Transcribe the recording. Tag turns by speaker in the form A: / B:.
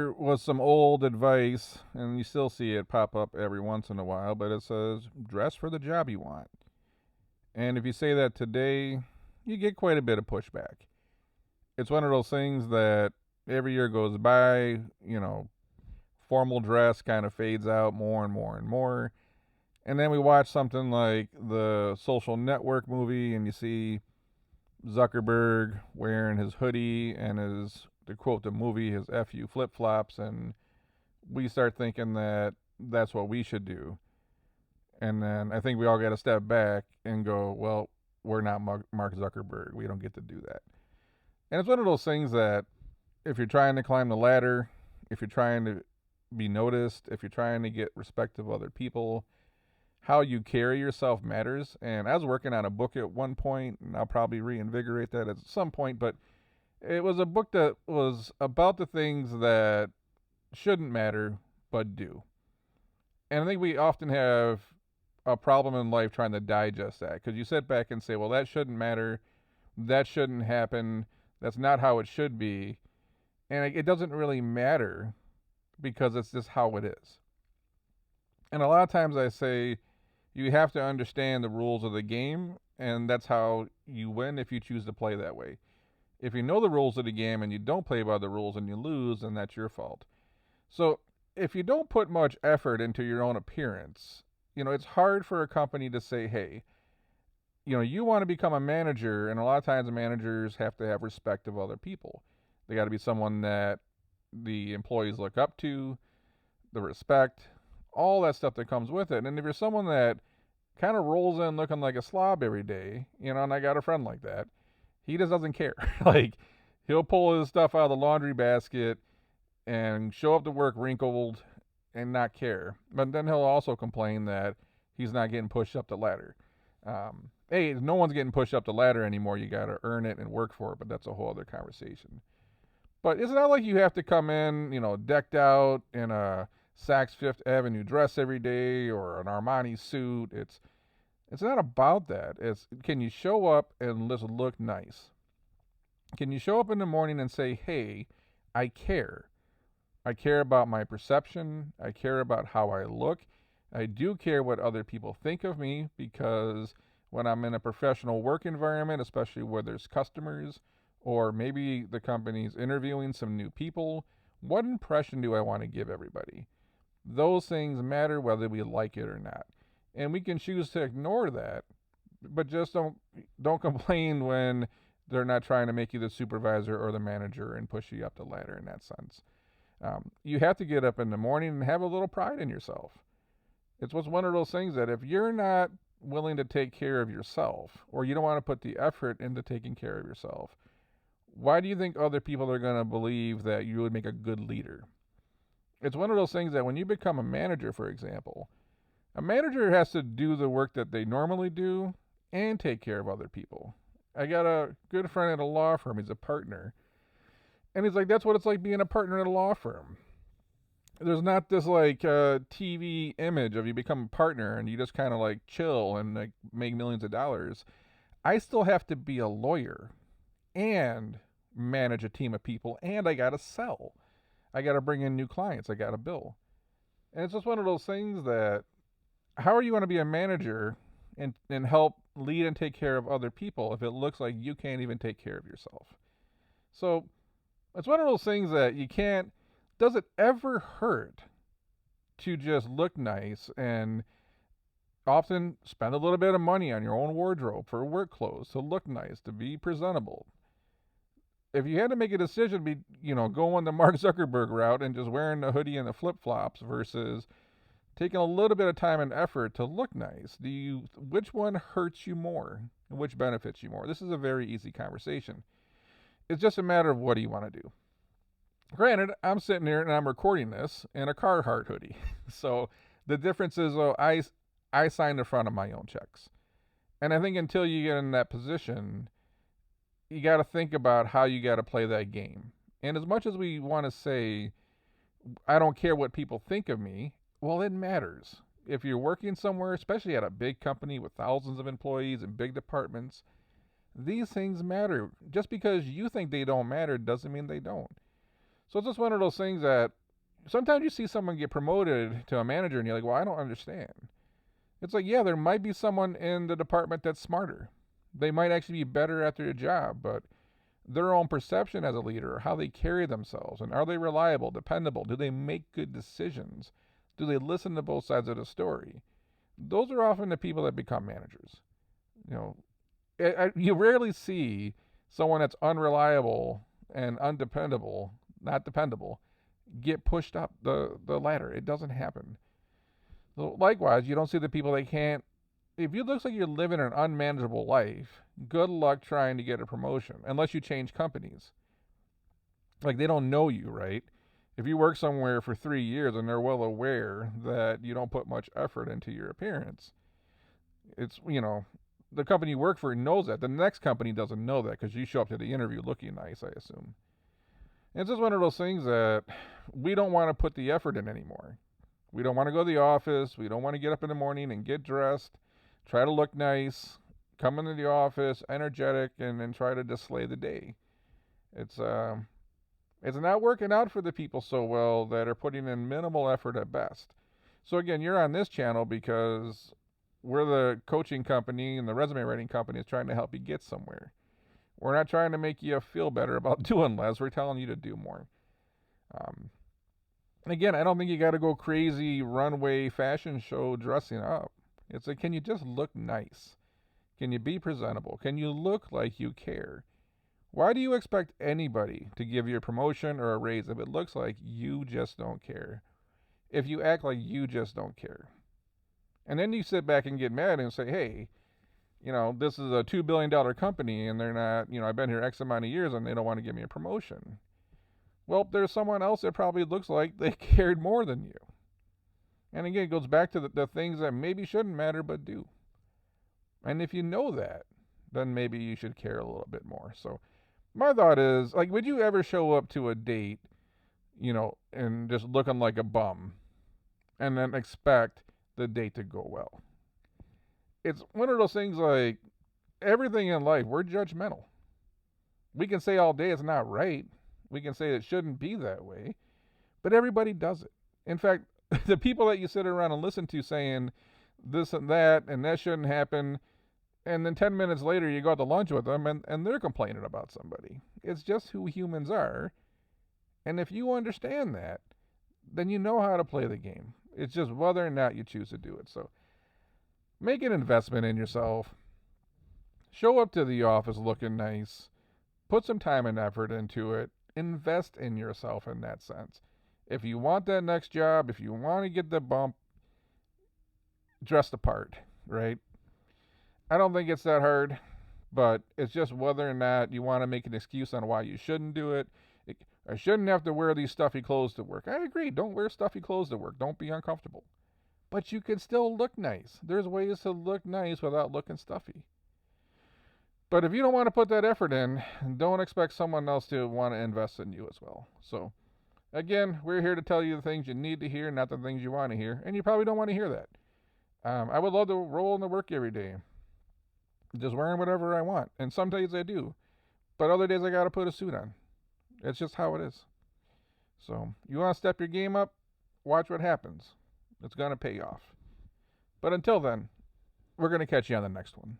A: There was some old advice, and you still see it pop up every once in a while, but it says, dress for the job you want. And if you say that today, you get quite a bit of pushback. It's one of those things that every year goes by, formal dress kind of fades out more and more and more. And then we watch something like the Social Network movie, and you see Zuckerberg wearing his hoodie and to quote the movie, his FU flip flops, and we start thinking that that's what we should do. And then I think we all got to step back and go, well, we're not Mark Zuckerberg. We don't get to do that. And it's one of those things that if you're trying to climb the ladder, if you're trying to be noticed, if you're trying to get respect of other people, how you carry yourself matters. And I was working on a book at one point, and I'll probably reinvigorate that at some point, but it was a book that was about the things that shouldn't matter but do. And I think we often have a problem in life trying to digest that because you sit back and say, well, that shouldn't matter. That shouldn't happen. That's not how it should be. And it doesn't really matter because it's just how it is. And a lot of times I say you have to understand the rules of the game, and that's how you win if you choose to play that way. If you know the rules of the game and you don't play by the rules and you lose, then that's your fault. So if you don't put much effort into your own appearance, it's hard for a company to say, hey, you want to become a manager, and a lot of times managers have to have respect of other people. They got to be someone that the employees look up to, the respect, all that stuff that comes with it. And if you're someone that kind of rolls in looking like a slob every day, and I got a friend like that, he just doesn't care. Like, he'll pull his stuff out of the laundry basket and show up to work wrinkled and not care. But then he'll also complain that he's not getting pushed up the ladder. Hey, no one's getting pushed up the ladder anymore. You got to earn it and work for it, but that's a whole other conversation. But it's not like you have to come in, decked out in a Saks Fifth Avenue dress every day or an Armani suit. It's not about that. It's, can you show up and just look nice? Can you show up in the morning and say, hey, I care. I care about my perception. I care about how I look. I do care what other people think of me because when I'm in a professional work environment, especially where there's customers, or maybe the company's interviewing some new people, what impression do I want to give everybody? Those things matter whether we like it or not. And we can choose to ignore that, but just don't complain when they're not trying to make you the supervisor or the manager and push you up the ladder in that sense. You have to get up in the morning and have a little pride in yourself. It's one of those things that if you're not willing to take care of yourself, or you don't want to put the effort into taking care of yourself, why do you think other people are going to believe that you would make a good leader? It's one of those things that when you become a manager, for example, a manager has to do the work that they normally do and take care of other people. I got a good friend at a law firm. He's a partner. And he's like, that's what it's like being a partner at a law firm. There's not this like TV image of you become a partner and you just kind of like chill and like make millions of dollars. I still have to be a lawyer and manage a team of people, and I got to sell. I got to bring in new clients. I got to bill. And it's just one of those things that how are you going to be a manager and help lead and take care of other people if it looks like you can't even take care of yourself? So it's one of those things that you can't, does it ever hurt to just look nice and often spend a little bit of money on your own wardrobe for work clothes to look nice, to be presentable? If you had to make a decision, going the Mark Zuckerberg route and just wearing the hoodie and the flip flops versus taking a little bit of time and effort to look nice, which one hurts you more and which benefits you more? This is a very easy conversation. It's just a matter of what do you want to do. Granted, I'm sitting here and I'm recording this in a Carhartt hoodie. So the difference is, I signed the front of my own checks. And I think until you get in that position, you got to think about how you got to play that game. And as much as we want to say, I don't care what people think of me, well, it matters. If you're working somewhere, especially at a big company with thousands of employees and big departments, these things matter. Just because you think they don't matter doesn't mean they don't. So it's just one of those things that sometimes you see someone get promoted to a manager and you're like, well, I don't understand. It's like, yeah, there might be someone in the department that's smarter. They might actually be better at their job, but their own perception as a leader, how they carry themselves, and are they reliable, dependable? Do they make good decisions? Do they listen to both sides of the story? Those are often the people that become managers. You know, you rarely see someone that's unreliable and undependable, not dependable, get pushed up the ladder. It doesn't happen. So likewise, you don't see the people that can't. If it looks like you're living an unmanageable life, good luck trying to get a promotion, unless you change companies. Like, they don't know you, right? If you work somewhere for 3 years and they're well aware that you don't put much effort into your appearance, the company you work for knows that. The next company doesn't know that because you show up to the interview looking nice, I assume. And it's just one of those things that we don't want to put the effort in anymore. We don't want to go to the office. We don't want to get up in the morning and get dressed, try to look nice, come into the office energetic, and then try to just slay the day. It's not working out for the people so well that are putting in minimal effort at best. So again, you're on this channel because we're the coaching company and the resume writing company is trying to help you get somewhere. We're not trying to make you feel better about doing less. We're telling you to do more. Again, I don't think you got to go crazy runway fashion show dressing up. It's like, can you just look nice? Can you be presentable? Can you look like you care? Why do you expect anybody to give you a promotion or a raise if it looks like you just don't care? If you act like you just don't care. And then you sit back and get mad and say, hey, this is a $2 billion company and they're not, I've been here X amount of years and they don't want to give me a promotion. Well, there's someone else that probably looks like they cared more than you. And again, it goes back to the things that maybe shouldn't matter but do. And if you know that, then maybe you should care a little bit more. So my thought is, like, would you ever show up to a date, and just looking like a bum and then expect the date to go well? It's one of those things like everything in life, we're judgmental. We can say all day it's not right. We can say it shouldn't be that way, but everybody does it. In fact, the people that you sit around and listen to saying this and that shouldn't happen, and then 10 minutes later you go out to lunch with them and they're complaining about somebody. It's just who humans are. And if you understand that, then you know how to play the game. It's just whether or not you choose to do it. So make an investment in yourself. Show up to the office looking nice. Put some time and effort into it. Invest in yourself in that sense. If you want that next job, if you want to get the bump, dress the part, right? I don't think it's that hard, but it's just whether or not you want to make an excuse on why you shouldn't do it. I shouldn't have to wear these stuffy clothes to work. I agree. Don't wear stuffy clothes to work. Don't be uncomfortable. But you can still look nice. There's ways to look nice without looking stuffy. But if you don't want to put that effort in, don't expect someone else to want to invest in you as well. So, again, we're here to tell you the things you need to hear, not the things you want to hear. And you probably don't want to hear that. I would love to roll into work every day, just wearing whatever I want. And some days I do. But other days I got to put a suit on. It's just how it is. So, you want to step your game up? Watch what happens. It's going to pay off. But until then, we're going to catch you on the next one.